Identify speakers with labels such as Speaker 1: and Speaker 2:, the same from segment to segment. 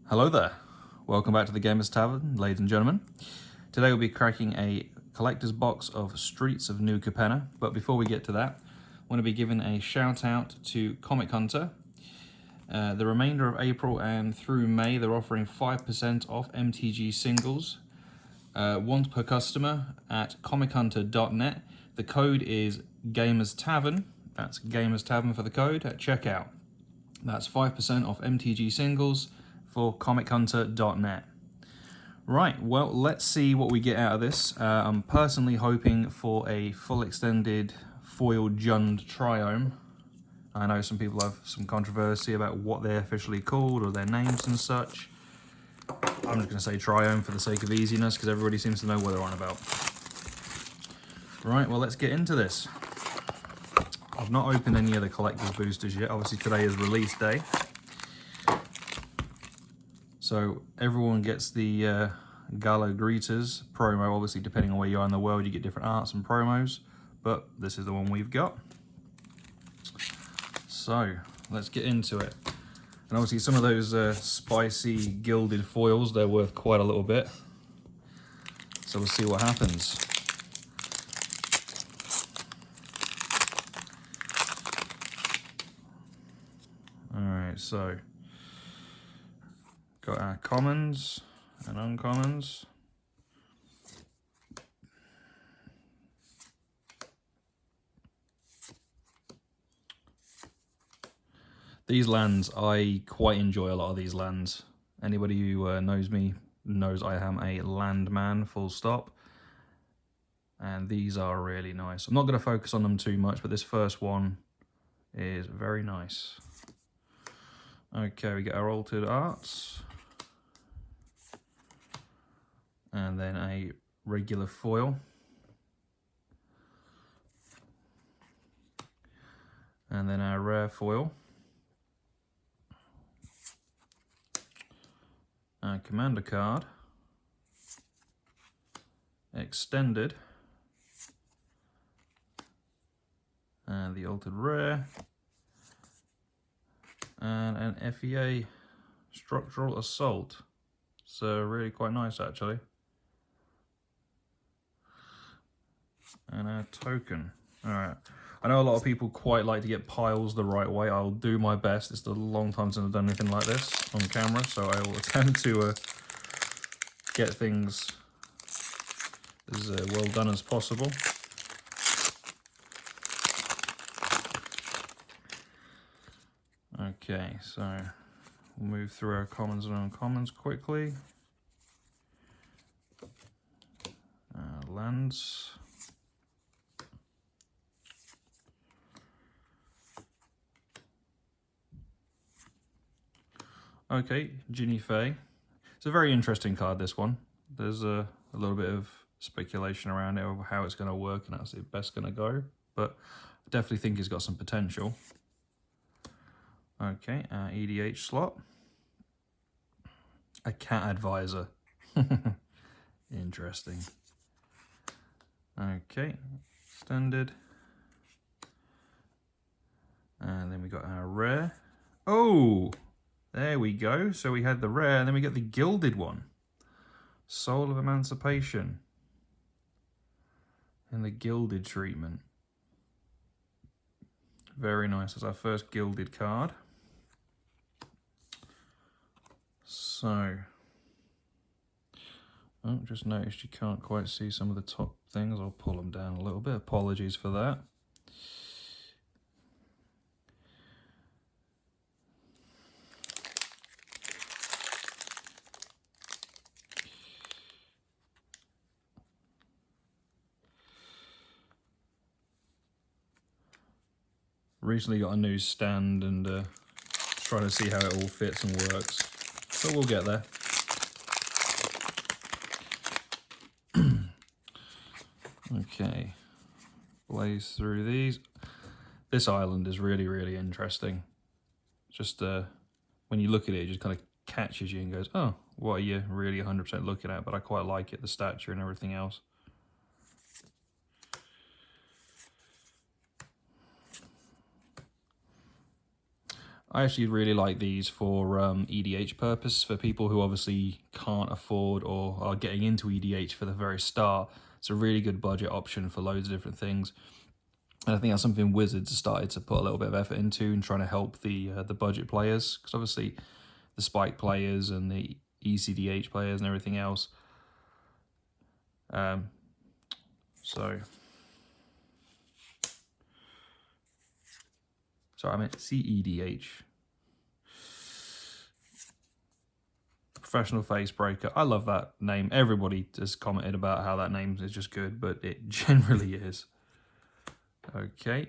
Speaker 1: Hello there, welcome back to the Gamers Tavern, ladies and gentlemen. Today we'll be cracking a collector's box of Streets of New Capenna, but before we get to that, I want to be giving a shout out to Comic Hunter. The remainder of April and through May, they're offering 5% off MTG singles, one per customer at comichunter.net. The code is Gamers Tavern, that's Gamers Tavern for the code at checkout. That's 5% off MTG singles for comichunter.net. Right, well, let's see what we get out of this. I'm personally hoping for a full extended foil Jund Triome. I know some people have some controversy about what they're officially called or their names and such. I'm just going to say Triome for the sake of easiness because everybody seems to know what they're on about. Right, well, let's get into this. I've not opened any of the collector's boosters yet. Obviously today is release day. So everyone gets the Gala Greeters promo. Obviously, depending on where you are in the world, you get different arts and promos. But this is the one we've got. So let's get into it. And obviously some of those spicy gilded foils, they're worth quite a little bit. So we'll see what happens. Alright, so got our commons and uncommons. These lands, I quite enjoy a lot of these lands. Anybody who knows me knows I am a land man, full stop. And these are really nice. I'm not going to focus on them too much, but this first one is very nice. Okay, we get our altered arts. And then a regular foil. And then our rare foil. Our commander card. Extended. And the altered rare. And an FEA structural assault. So really quite nice actually. And our token. Alright. I know a lot of people quite like to get piles the right way. I'll do my best. It's a long time since I've done anything like this on camera, so I will attempt to get things as well done as possible. Okay, so we'll move through our commons and uncommons quickly. Lands. Okay, Ginny Fey. It's a very interesting card, this one. There's a little bit of speculation around it of how it's going to work and how's it best going to go, but I definitely think it's got some potential. Okay, EDH slot. A cat advisor. Interesting. Okay, extended. And then we got our rare. Oh! There we go. So we had the rare, and then we get the gilded one. Soul of Emancipation. And the gilded treatment. Very nice. That's our first gilded card. So, oh, just noticed you can't quite see some of the top things. I'll pull them down a little bit. Apologies for that. Recently got a new stand and trying to see how it all fits and works, but we'll get there. Okay, blaze through these. This island is really, really interesting. Just when you look at it, it just kind of catches you and goes, oh, what are you really 100% looking at? But I quite like it, the stature and everything else. I actually really like these for EDH purpose, for people who obviously can't afford or are getting into EDH for the very start. It's a really good budget option for loads of different things. And I think that's something Wizards have started to put a little bit of effort into and trying to help the budget players, because obviously the Spike players and the ECDH players and everything else. Sorry, I meant CEDH. Professional Face Breaker. I love that name. Everybody has commented about how that name is just good, but it generally is. Okay.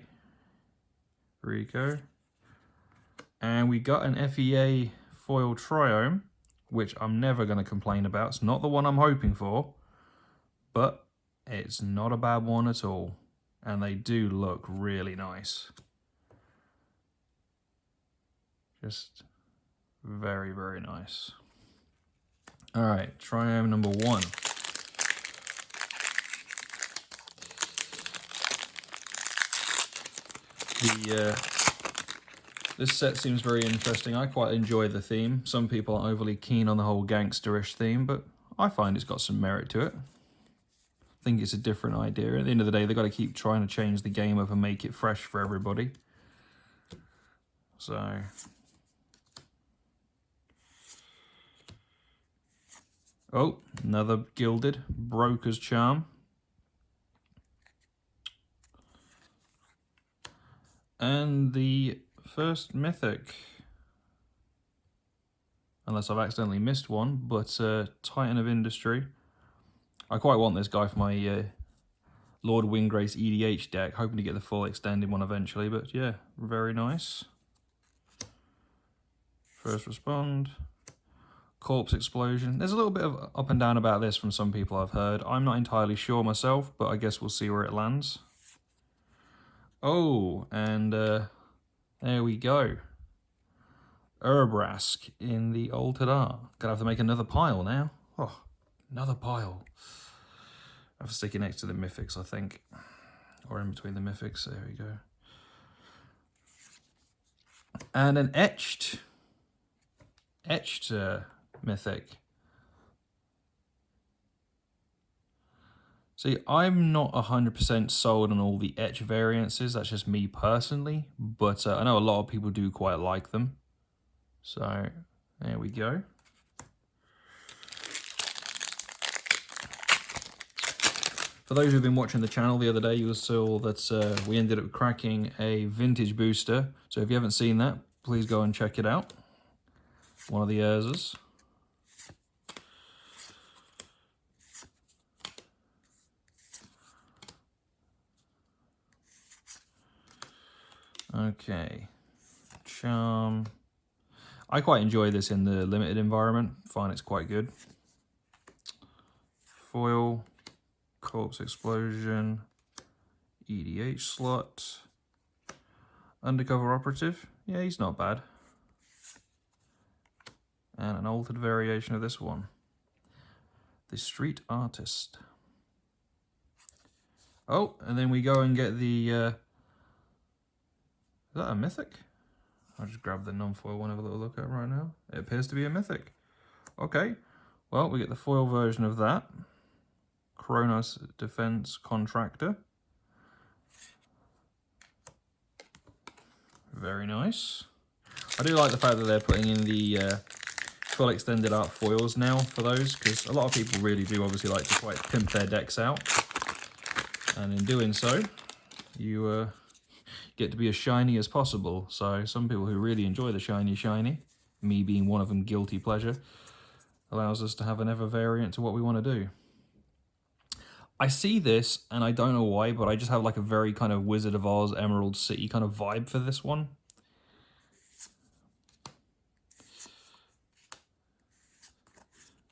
Speaker 1: Rico. And we got an FEA foil triome, which I'm never going to complain about. It's not the one I'm hoping for, but it's not a bad one at all. And they do look really nice. Just very, very nice. All right, triome number 1. This set seems very interesting. I quite enjoy the theme. Some people aren't overly keen on the whole gangsterish theme, but I find it's got some merit to it. I think it's a different idea. At the end of the day, they've got to keep trying to change the game up and make it fresh for everybody. So... oh, another gilded Broker's Charm. And the first mythic, unless I've accidentally missed one, but Titan of Industry. I quite want this guy for my Lord Windgrace EDH deck, hoping to get the full extended one eventually, but yeah, very nice. First Respond. Corpse Explosion. There's a little bit of up and down about this from some people I've heard. I'm not entirely sure myself, but I guess we'll see where it lands. Oh, and there we go. Urbrask in the Altered Art. Gonna have to make another pile now. Oh, another pile. I have to stick it next to the Mythics, I think. Or in between the Mythics. There we go. And an etched mythic. See, I'm not 100% sold on all the etch variances. That's just me personally, but I know a lot of people do quite like them. So there we go. For those who've been watching the channel the other day, you saw that we ended up cracking a vintage booster. So if you haven't seen that, please go and check it out. One of the Urzas. Okay, Charm. I quite enjoy this in the limited environment. Find it's quite good. Foil, Corpse Explosion, EDH slot, Undercover Operative. Yeah, he's not bad. And an altered variation of this one. The Street Artist. Oh, and then we go and get the... is that a mythic? I'll just grab the non-foil one, have a little look at right now. It appears to be a mythic. Okay, well, we get the foil version of that. Kronos Defense Contractor. Very nice. I do like the fact that they're putting in the full extended art foils now for those, because a lot of people really do obviously like to quite pimp their decks out. And in doing so, you get to be as shiny as possible. So some people who really enjoy the shiny, me being one of them, guilty pleasure, allows us to have an ever variant to what we want to do. I see this, and I don't know why, but I just have like a very kind of Wizard of Oz, Emerald City kind of vibe for this one.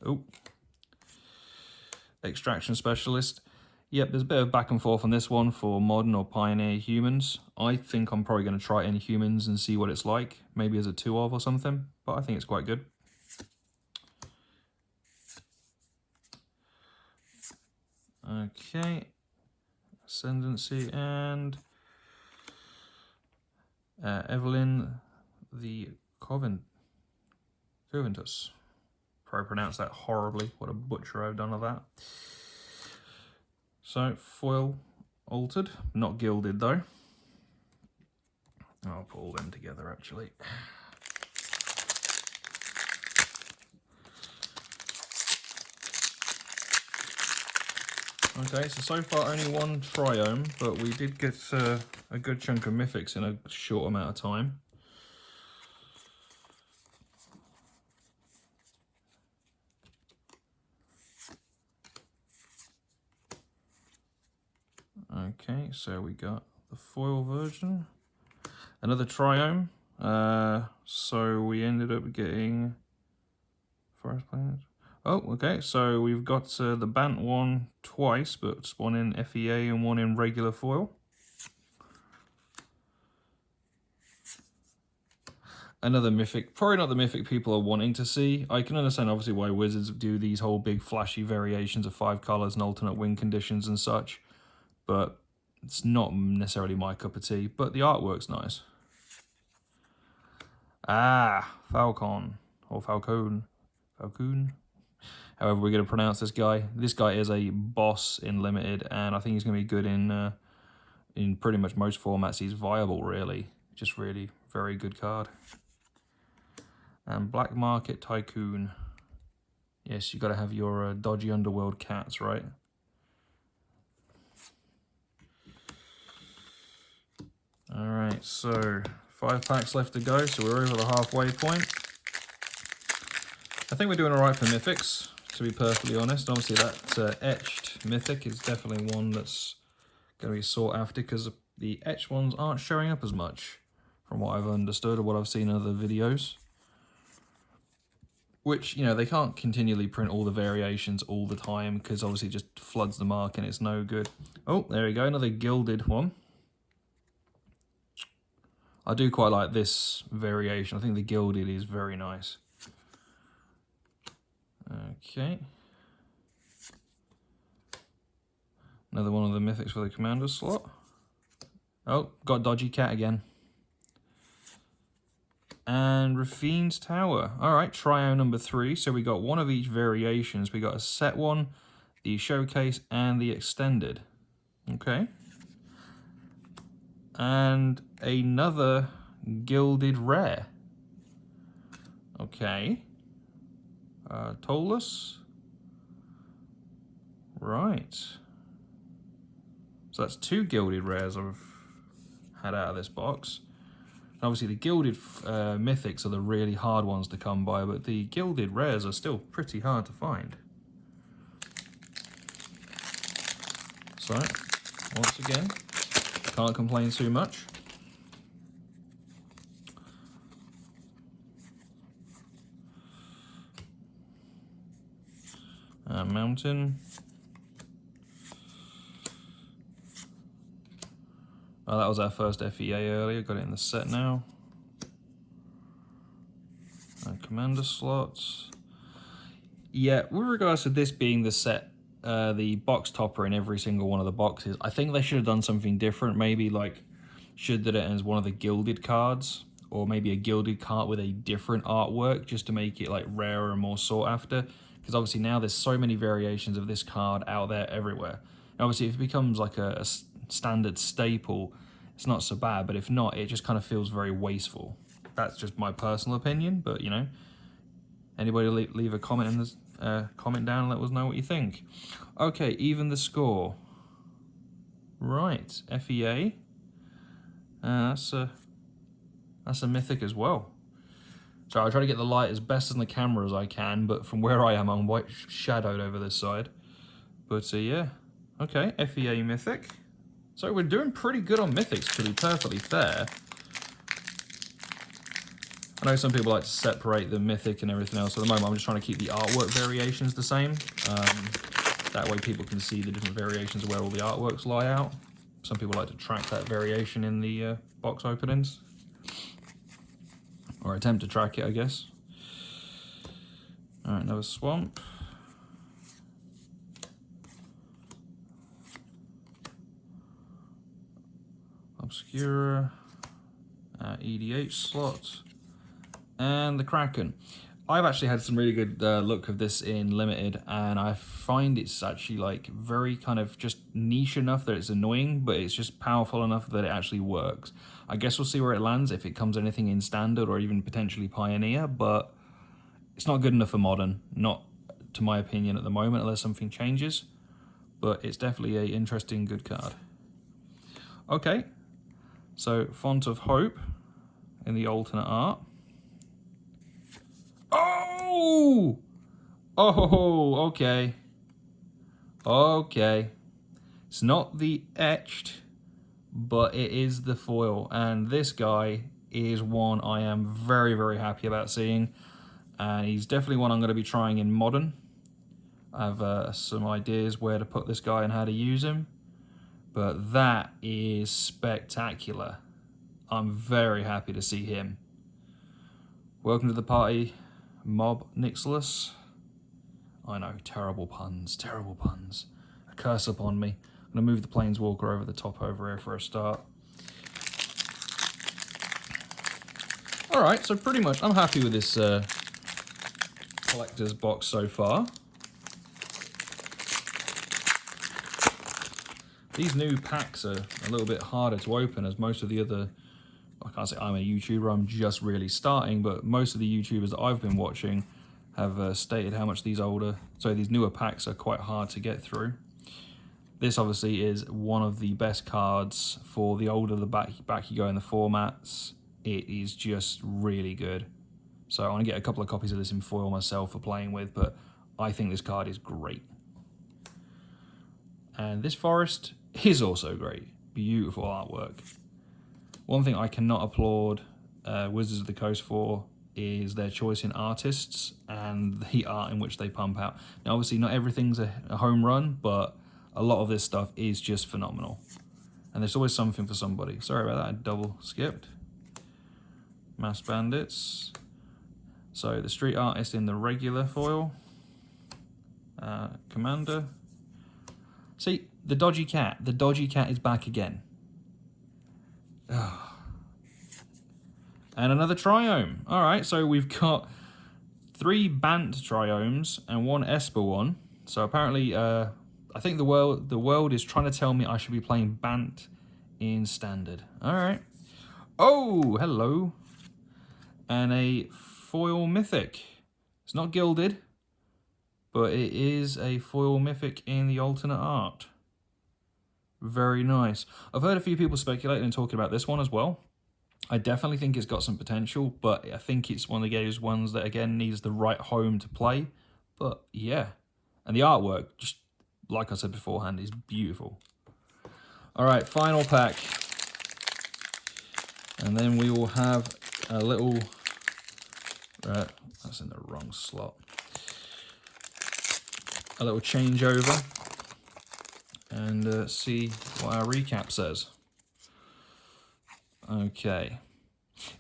Speaker 1: Oh. Extraction Specialist. Yep, there's a bit of back and forth on this one for Modern or Pioneer humans. I think I'm probably going to try it in humans and see what it's like. Maybe as a 2-of or something, but I think it's quite good. Okay. Ascendancy and Evelyn the Coventus. Probably pronounced that horribly. What a butcher I've done of that. So, foil altered, not gilded though. I'll put all them together actually. Okay, so far only one Triome, but we did get a good chunk of Mythics in a short amount of time. Okay, so we got the foil version, another Triome. So we ended up getting Forest Planet. Oh, okay, so we've got the Bant one twice, but one in FEA and one in regular foil. Another Mythic, probably not the Mythic people are wanting to see. I can understand obviously why Wizards do these whole big flashy variations of 5 colours and alternate win conditions and such, but it's not necessarily my cup of tea, but the artwork's nice. Ah, Falcon, or Falcon. However we're going to pronounce this guy. This guy is a boss in Limited, and I think he's going to be good in pretty much most formats. He's viable, really. Just really very good card. And Black Market Tycoon. Yes, you got to have your dodgy underworld cats, right? All right, so 5 packs left to go, so we're over the halfway point. I think we're doing all right for Mythics, to be perfectly honest. Obviously, that etched Mythic is definitely one that's going to be sought after, because the etched ones aren't showing up as much, from what I've understood or what I've seen in other videos. Which, you know, they can't continually print all the variations all the time, because obviously it just floods the market and it's no good. Oh, there we go, another gilded one. I do quite like this variation. I think the gilded is very nice. Okay. Another one of the Mythics for the Commander slot. Oh, got Dodgy Cat again. And Rafine's Tower. Alright, trio number 3. So we got one of each variations. We got a set one, the showcase, and the extended. Okay. And another gilded rare. Okay. Tolus. Right. So that's 2 gilded rares I've had out of this box. Obviously the gilded mythics are the really hard ones to come by, but the gilded rares are still pretty hard to find. So, once again, can't complain too much. Mountain. Oh, that was our first FEA earlier, got it in the set now. Commander slots. Yeah, with regards to this being the set, the box topper in every single one of the boxes, I think they should have done something different. Maybe like should did it as one of the gilded cards, or maybe a gilded card with a different artwork, just to make it like rarer and more sought after. Because obviously now there's so many variations of this card out there everywhere. And obviously if it becomes like a standard staple, it's not so bad, but if not, it just kind of feels very wasteful. That's just my personal opinion, but you know, anybody leave a comment in this comment down and let us know what you think. Okay, even the score. Right, FEA. That's a mythic as well. So I'll try to get the light as best on the camera as I can, but from where I am, I'm white shadowed over this side. But yeah, okay, FEA mythic. So we're doing pretty good on mythics, to be perfectly fair. I know some people like to separate the mythic and everything else. At the moment, I'm just trying to keep the artwork variations the same. That way people can see the different variations of where all the artworks lie out. Some people like to track that variation in the box openings. Or attempt to track it, I guess. Alright, another swamp. Obscura. EDH slot. and the Kraken. I've actually had some really good look of this in Limited, and I find it's actually like very kind of just niche enough that it's annoying, but it's just powerful enough that it actually works. I guess we'll see where it lands, if it comes anything in Standard or even potentially Pioneer, but it's not good enough for Modern, not to my opinion at the moment, unless something changes, but it's definitely an interesting, good card. Okay, so Font of Hope in the alternate art. Oh! Oh, okay. Okay. It's not the etched, but it is the foil. And this guy is one I am very, very happy about seeing. And he's definitely one I'm going to be trying in Modern. I have some ideas where to put this guy and how to use him. But that is spectacular. I'm very happy to see him. Welcome to the party, Mob Nixless. I know, terrible puns, terrible puns. A curse upon me. I'm going to move the Planeswalker over the top over here for a start. Alright, so pretty much I'm happy with this collector's box so far. These new packs are a little bit harder to open, as most of the other, I can't say I'm a YouTuber, I'm just really starting, but most of the YouTubers that I've been watching have stated how much these newer packs are quite hard to get through. This obviously is one of the best cards for the older the back you go in the formats. It is just really good. So I want to get a couple of copies of this in foil myself for playing with, but I think this card is great. And this forest is also great. Beautiful artwork. One thing I cannot applaud Wizards of the Coast for is their choice in artists and the art in which they pump out. Now, obviously, not everything's a home run, but a lot of this stuff is just phenomenal. And there's always something for somebody. Sorry about that, I double skipped. Mass Bandits. So, the street artist in the regular foil. Commander. See, the dodgy cat. The dodgy cat is back again. Oh. And another Triome. All right, so we've got 3 Bant Triomes and 1 Esper one. So apparently, I think the world is trying to tell me I should be playing Bant in Standard. All right. Oh, hello. And a foil mythic. It's not gilded, but it is a foil mythic in the alternate art. Very nice. I've heard a few people speculating and talking about this one as well. I definitely think it's got some potential, but I think it's one of those ones that, again, needs the right home to play. But, yeah. And the artwork, just like I said beforehand, is beautiful. All right, final pack. And then we will have a little... that's in the wrong slot. A little changeover. And see what our recap says. Okay.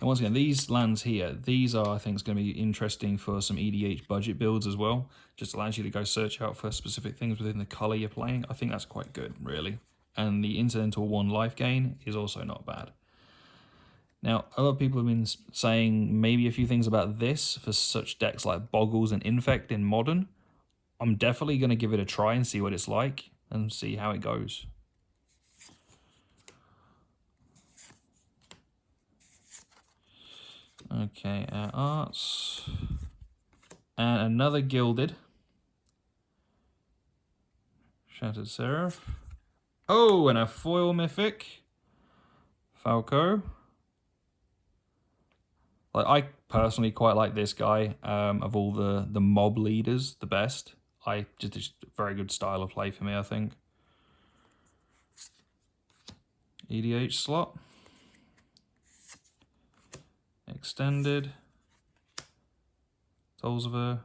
Speaker 1: And once again, these lands here, these are, I think, going to be interesting for some EDH budget builds as well. Just allows you to go search out for specific things within the colour you're playing. I think that's quite good, really. And the incidental 1 life gain is also not bad. Now, a lot of people have been saying maybe a few things about this for such decks like Boggles and Infect in Modern. I'm definitely going to give it a try and see what it's like and see how it goes. Okay, arts. And another gilded. Shattered Seraph. Oh, and a foil mythic. Falco. Like, I personally quite like this guy. Of all the mob leaders, the best. Just a very good style of play for me, I think. EDH slot. Extended. Tolzver.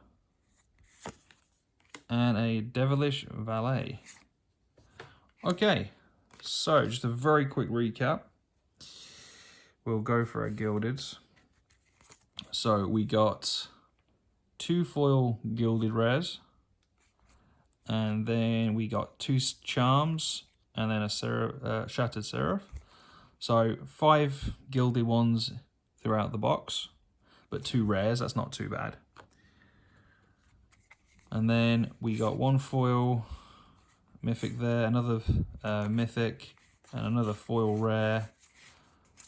Speaker 1: And a Devilish Valet. Okay, so just a very quick recap. We'll go for our gildeds. So we got 2 foil gilded rares. And then we got 2 charms. And then a Shattered Seraph. So 5 gilded ones throughout the box. but 2 rares, that's not too bad. And then we got 1 foil mythic there, another mythic, and another foil rare.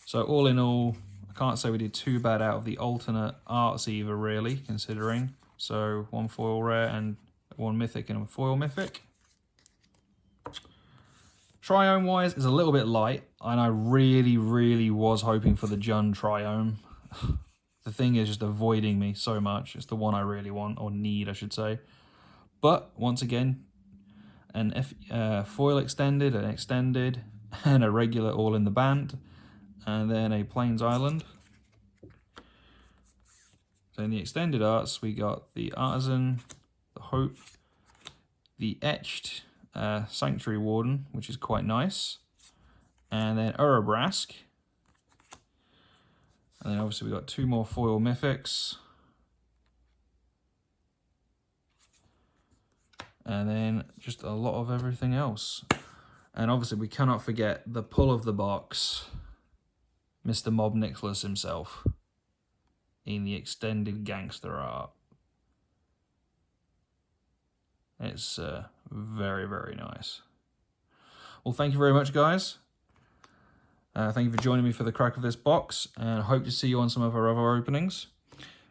Speaker 1: So all in all, I can't say we did too bad out of the alternate arts either, really, considering. So 1 foil rare and 1 mythic and a foil mythic. Triome wise is a little bit light, and I really was hoping for the Jund Triome. The thing is just avoiding me so much. It's the one I really want, or need I should say. But once again, an foil extended, an extended, and a regular all in the band, and then a Plains Island. So in the extended arts, we got the Artisan, the Hope, the Etched Sanctuary Warden, which is quite nice, and then Urabrask. And then obviously we got 2 more foil mythics. And then just a lot of everything else. And obviously we cannot forget the pull of the box, Mr. Mob Nicholas himself, in the extended Gangster art. It's very nice. Well, thank you very much, guys. Thank you for joining me for the crack of this box, and I hope to see you on some of our other openings.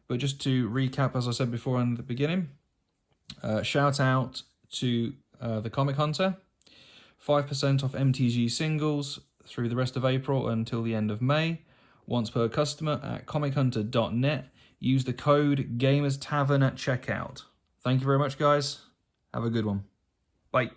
Speaker 1: But just to recap, as I said before in the beginning, shout out to the Comic Hunter. 5% off MTG singles through the rest of April until the end of May. Once per customer at comichunter.net. Use the code GamersTavern at checkout. Thank you very much, guys. Have a good one. Bye.